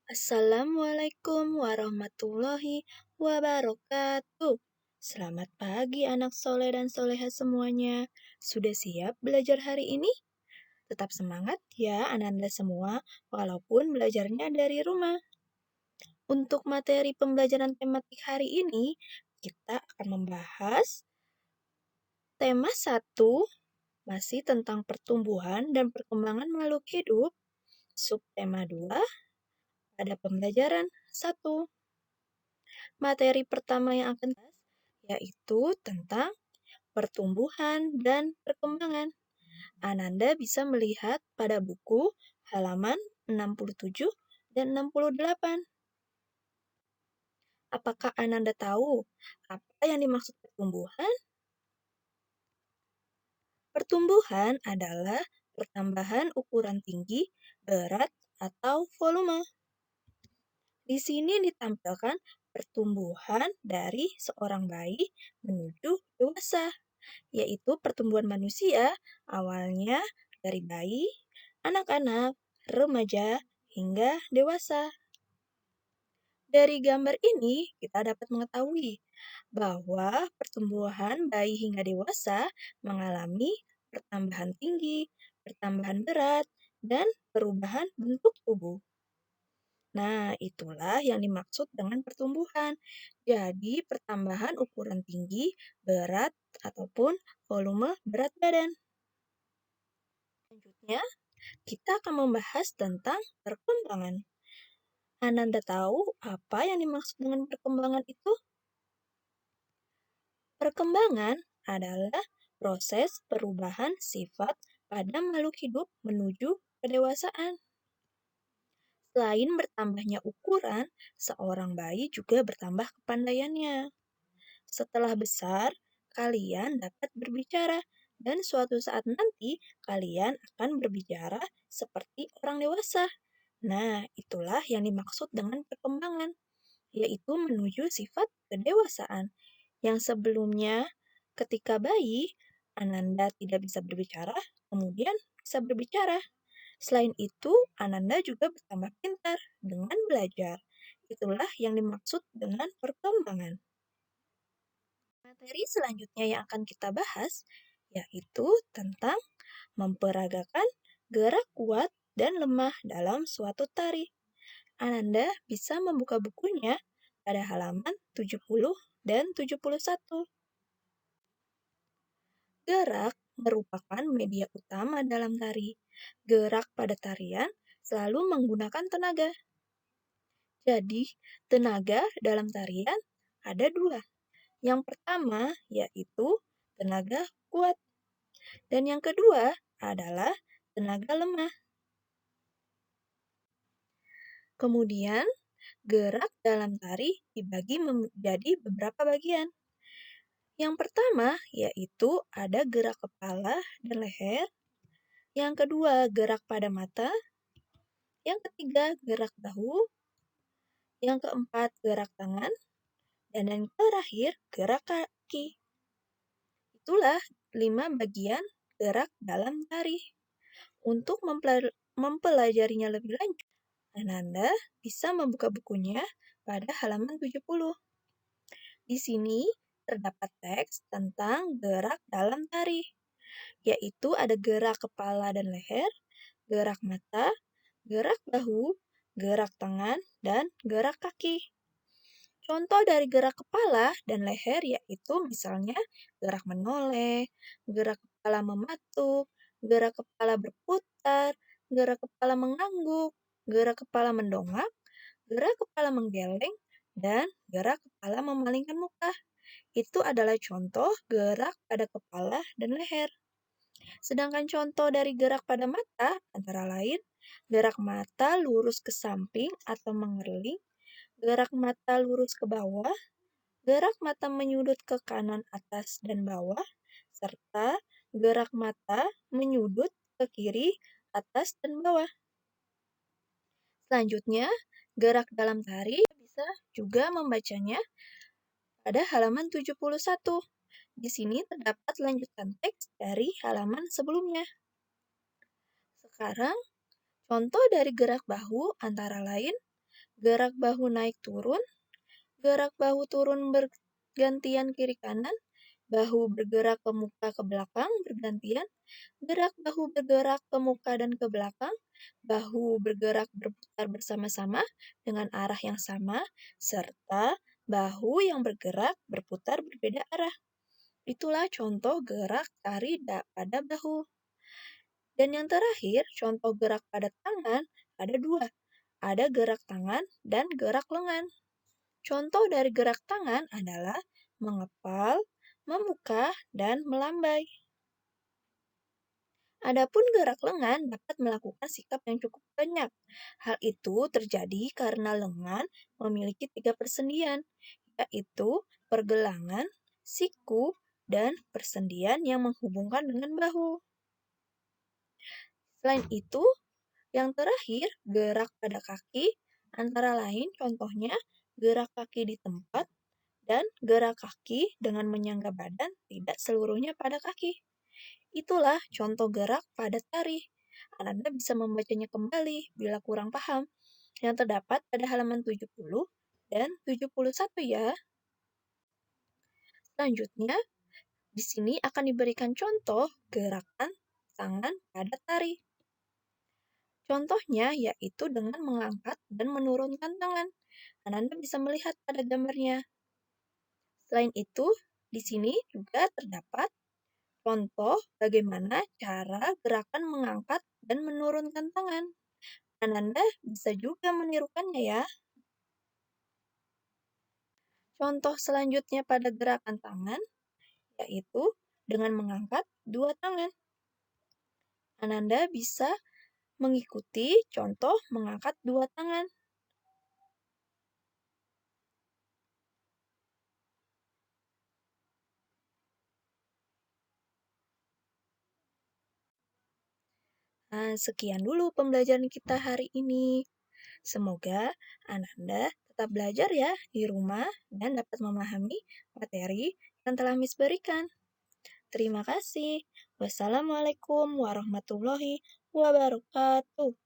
Assalamualaikum warahmatullahi wabarakatuh. Selamat pagi anak soleh dan soleha semuanya. Sudah siap belajar hari ini? Tetap semangat ya Ananda semua, walaupun belajarnya dari rumah. Untuk materi pembelajaran tematik hari ini, kita akan membahas tema 1, masih tentang pertumbuhan dan perkembangan makhluk hidup. Subtema 2, pada pembelajaran 1. Materi pertama yang akan kita bahas yaitu tentang pertumbuhan dan perkembangan. Ananda bisa melihat pada buku halaman 67 dan 68. Apakah Ananda tahu apa yang dimaksud pertumbuhan? Pertumbuhan adalah pertambahan ukuran tinggi, berat, atau volume. Di sini ditampilkan pertumbuhan dari seorang bayi menuju dewasa, yaitu pertumbuhan manusia awalnya dari bayi, anak-anak, remaja, hingga dewasa. Dari gambar ini, kita dapat mengetahui bahwa pertumbuhan bayi hingga dewasa mengalami pertambahan tinggi, pertambahan berat, dan perubahan bentuk tubuh. Nah, itulah yang dimaksud dengan pertumbuhan. Jadi, pertambahan ukuran tinggi, berat, ataupun volume berat badan. Selanjutnya, kita akan membahas tentang perkembangan. Ananda tahu apa yang dimaksud dengan perkembangan itu? Perkembangan adalah proses perubahan sifat pada makhluk hidup menuju kedewasaan. Selain bertambahnya ukuran, seorang bayi juga bertambah kepandaiannya. Setelah besar, kalian dapat berbicara, dan suatu saat nanti kalian akan berbicara seperti orang dewasa. Nah, itulah yang dimaksud dengan perkembangan, yaitu menuju sifat kedewasaan. Yang sebelumnya, ketika bayi, Ananda tidak bisa berbicara, kemudian bisa berbicara. Selain itu, Ananda juga bertambah pintar dengan belajar. Itulah yang dimaksud dengan perkembangan. Materi selanjutnya yang akan kita bahas yaitu tentang memperagakan gerak kuat dan lemah dalam suatu tari. Ananda bisa membuka bukunya pada halaman 70 dan 71. Gerak merupakan media utama dalam tari. Gerak pada tarian selalu menggunakan tenaga. Jadi, tenaga dalam tarian ada dua. Yang pertama yaitu tenaga kuat, dan yang kedua adalah tenaga lemah. Kemudian, gerak dalam tari dibagi menjadi beberapa bagian. Yang pertama yaitu ada gerak kepala dan leher, yang kedua gerak pada mata, yang ketiga gerak bahu, yang keempat gerak tangan, dan yang terakhir gerak kaki. Itulah 5 bagian gerak dalam tari. Untuk mempelajarinya lebih lanjut, Ananda bisa membuka bukunya pada halaman 70. Di sini terdapat teks tentang gerak dalam tari, yaitu ada gerak kepala dan leher, gerak mata, gerak bahu, gerak tangan, dan gerak kaki. Contoh dari gerak kepala dan leher yaitu misalnya gerak menoleh, gerak kepala mematuk, gerak kepala berputar, gerak kepala mengangguk, gerak kepala mendongak, gerak kepala menggeleng, dan gerak kepala memalingkan muka. Itu adalah contoh gerak pada kepala dan leher. Sedangkan contoh dari gerak pada mata antara lain gerak mata lurus ke samping atau mengerling, gerak mata lurus ke bawah, gerak mata menyudut ke kanan atas dan bawah, serta gerak mata menyudut ke kiri, atas, dan bawah. Selanjutnya, gerak dalam tari bisa juga membacanya pada halaman 71. Di sini terdapat lanjutan teks dari halaman sebelumnya. Sekarang, contoh dari gerak bahu antara lain gerak bahu naik turun, gerak bahu turun bergantian kiri kanan, bahu bergerak ke muka ke belakang bergantian, gerak bahu bergerak ke muka dan ke belakang, bahu bergerak berputar bersama-sama dengan arah yang sama, serta bahu yang bergerak berputar berbeda arah. Itulah contoh gerak tari pada bahu. Dan yang terakhir, contoh gerak pada tangan ada dua. Ada gerak tangan dan gerak lengan. Contoh dari gerak tangan adalah mengepal, membuka, dan melambai. Adapun gerak lengan dapat melakukan sikap yang cukup banyak. Hal itu terjadi karena lengan memiliki tiga persendian, yaitu pergelangan, siku, dan persendian yang menghubungkan dengan bahu. Selain itu, yang terakhir, gerak pada kaki, antara lain contohnya gerak kaki di tempat dan gerak kaki dengan menyangga badan tidak seluruhnya pada kaki. Itulah contoh gerak pada tari. Anda bisa membacanya kembali bila kurang paham, yang terdapat pada halaman 70 dan 71 ya. Selanjutnya, di sini akan diberikan contoh gerakan tangan pada tari. Contohnya yaitu dengan mengangkat dan menurunkan tangan. Anda bisa melihat pada gambarnya. Selain itu, di sini juga terdapat contoh bagaimana cara gerakan mengangkat dan menurunkan tangan. Ananda bisa juga menirukannya ya. Contoh selanjutnya pada gerakan tangan, yaitu dengan mengangkat dua tangan. Ananda bisa mengikuti contoh mengangkat dua tangan. Nah, sekian dulu pembelajaran kita hari ini. Semoga Ananda tetap belajar ya di rumah dan dapat memahami materi yang telah Miss berikan. Terima kasih. Wassalamualaikum warahmatullahi wabarakatuh.